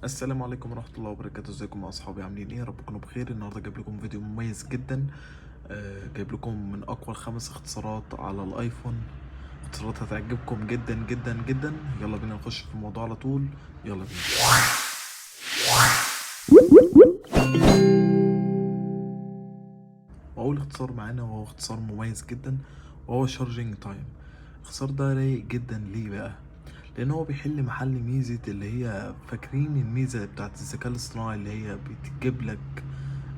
السلام عليكم ورحمة الله وبركاته. ازيكم يا اصحابي؟ عاملين ايه؟ يا رب تكونوا بخير. النهارده جايب لكم فيديو مميز جدا. جايب لكم من اقوى ال5 اختصارات على الايفون. اختصارات هتعجبكم جدا جدا جدا. يلا بينا نخش في الموضوع على طول. يلا بينا. واول اختصار معانا وهو اختصار مميز جدا وهو شارجنج تايم. الاختصار ده رايق جدا. ليه بقى؟ لان هو بيحل محل ميزة اللي هي فاكرين الميزة بتاعت الذكاء الاصطناعي اللي هي بتجيب لك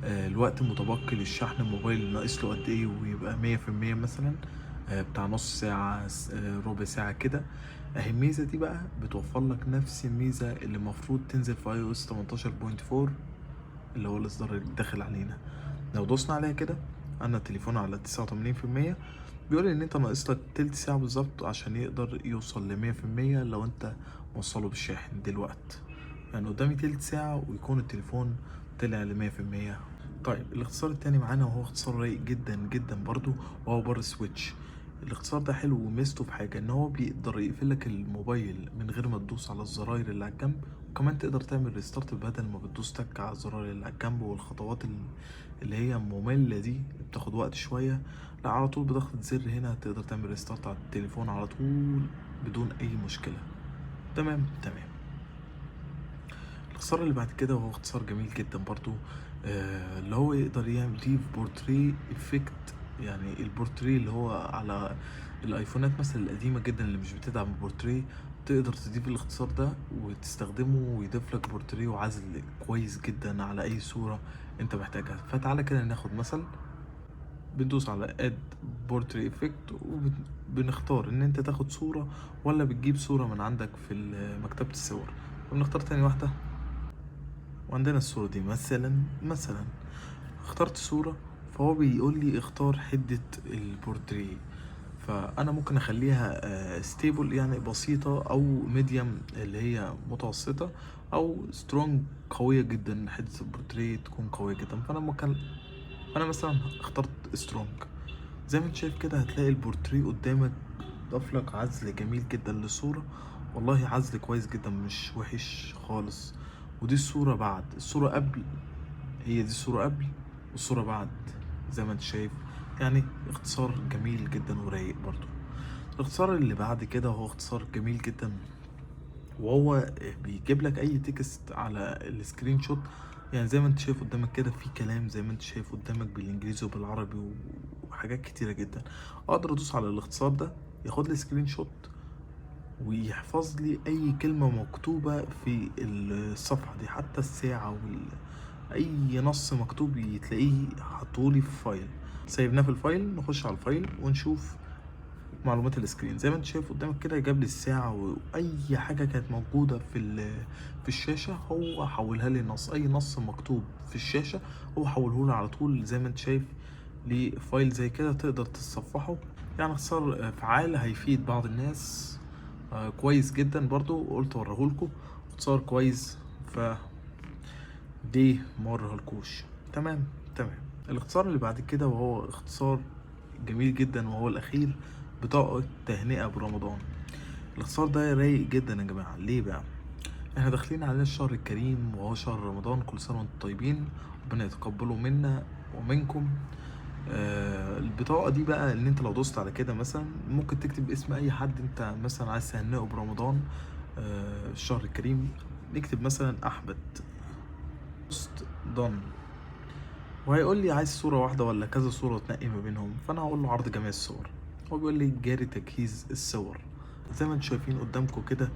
الوقت المتبقي للشحن الموبايل ناقص له قد ايه ويبقى 100% مثلا. بتاع نص ساعة، ربع ساعة كده. اهي الميزة دي بقى بتوفر لك نفس الميزة اللي المفروض تنزل في اي او اس 18.4 اللي هو الاصدار اللي داخل علينا. لو دوسنا عليها كده انا التليفون على 89%، بيقول ان انت ناقص لك تلت ساعة بالظبط عشان يقدر يوصل ل100% لو انت موصله بالشاحن دلوقتي. يعني قدامي تلت ساعة ويكون التليفون طلع ل100%. طيب الاختصار التاني معانا وهو اختصار رايق جدا جدا برضو وهو بار سويتش. الاختصار ده حلو وميزته في حاجة ان هو بيقدر يقفل لك الموبايل من غير ما تدوس على الزراير اللي على الجنب، وكمان تقدر تعمل ريستارت بدل ما بتدوس تك على الزراير اللي على الجنب والخطوات اللي هي مملة دي بتاخد وقت شوية. لا، على طول بضغطة زر هنا تقدر تعمل ريستارت على التليفون على طول بدون اي مشكلة. تمام تمام. الاختصار اللي بعد كده وهو اختصار جميل جدا برضو، اللي هو يقدر يعمل يضيف بورتريه افكت. يعني البورتريه اللي هو على الايفونات مثلا القديمة جدا اللي مش بتدعم البورتريه، تقدر تضيف الاختصار ده وتستخدمه ويضيف لك بورتريه وعزل كويس جدا على اي صورة انت محتاجها. فتعالى كده ناخد مثل. بندوس على اد بورتري افكت وبنختار ان انت تاخد صورة ولا بتجيب صورة من عندك في مكتبة الصور، وبنختار تاني واحدة. وعندنا الصورة دي مثلا اخترت صورة، فهو بيقول لي اختار حدة البورتريه. فانا ممكن اخليها ستيبل يعني بسيطة، او ميديوم اللي هي متوسطة، او سترونج قوية جدا. حدة البورتريه تكون قوية جدا. فانا مثلا اخترت سترونج. زي ما انت شايف كده هتلاقي البورتريه قدامك ضاف لك عزل جميل جدا للصورة. والله عزل كويس جدا مش وحش خالص. ودي الصورة بعد، الصورة قبل، هي دي الصورة قبل والصورة بعد. زي ما انت شايف، يعني اختصار جميل جدا ورايق برضو. الاختصار اللي بعد كده هو اختصار جميل جدا وهو بيجيب لك اي تكست على السكرين شوت. يعني زي ما انت شايف قدامك كده في كلام، زي ما انت شايف قدامك بالانجليزي وبالعربي وحاجات كتيرة جدا. اقدر ادوس على الاختصار ده ياخد لي سكرين شوت ويحفظ لي اي كلمة مكتوبة في الصفحة دي، حتى الساعة اي نص مكتوب تلاقيه حطولي في فايل. سيبناه في الفايل. نخش على الفايل ونشوف معلومات السكرين. زي ما انت شايف قدامك كده جاب لي الساعة واي حاجة كانت موجودة في الشاشة هو حولها لي نص. اي نص مكتوب في الشاشة هو حوله لي على طول زي ما انت شايف لفايل زي كده تقدر تتصفحه. يعني اختصار فعال هيفيد بعض الناس. كويس جدا برضو، قلت اوريهولكوا اختصار كويس. ف دي موريهولكوش. تمام تمام. الاختصار اللي بعد كده وهو اختصار جميل جدا وهو الاخير، بطاقة تهنئة برمضان. الاختصار ده رايق جدا يا جماعة. ليه بقى؟ احنا داخلين على الشهر الكريم وهو شهر رمضان. كل سنة وانتم طيبين، ربنا يتقبله منا ومنكم. البطاقة دي بقى ان انت لو دوست على كده مثلا ممكن تكتب اسم اي حد انت مثلا عايز تهنئه برمضان. الشهر الكريم نكتب مثلا احمد بوست دون، وهيقول لي عايز صورة واحدة ولا كذا صورة تنقي ما بينهم. فانا هقول له عرض جميع الصور. هو بيقول لي جاري تجهيز الصور. زي ما انتم شايفين قدامكم كده،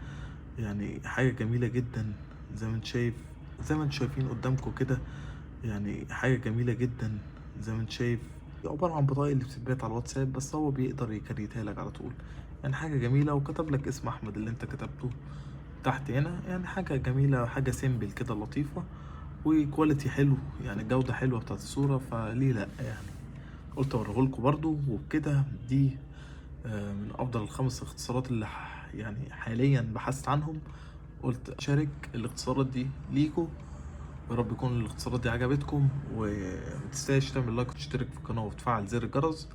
يعني حاجة جميلة جدا. زي ما انتم شايفين قدامكم كده، يعني حاجة جميلة جدا. زي ما انت شايف عبارة عن بطايق اللي بتتبعت على الواتساب، بس هو بيقدر يكريتها لك على طول. يعني حاجة جميلة، وكتب لك اسم أحمد اللي انت كتبته تحت هنا. يعني حاجة جميلة، حاجة سيمبل كده لطيفة وكواليتي حلو، يعني جودة حلوة بتاعت الصورة. فليه لأ يعني. قلت اوريهولكوا برضو. وبكده دي من أفضل ال5 اختصارات اللي يعني حاليا بحثت عنهم. قلت أشارك الاختصارات دي ليكوا. يا رب يكون الاختصارات دي عجبتكم، ومتنساش تعمل لايك وتشترك في القناة وتفعل زر الجرس.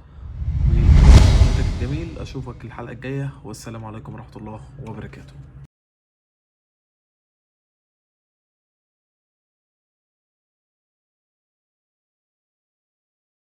وكومنتك الجميل. اشوفك الحلقة الجاية، والسلام عليكم ورحمة الله وبركاته.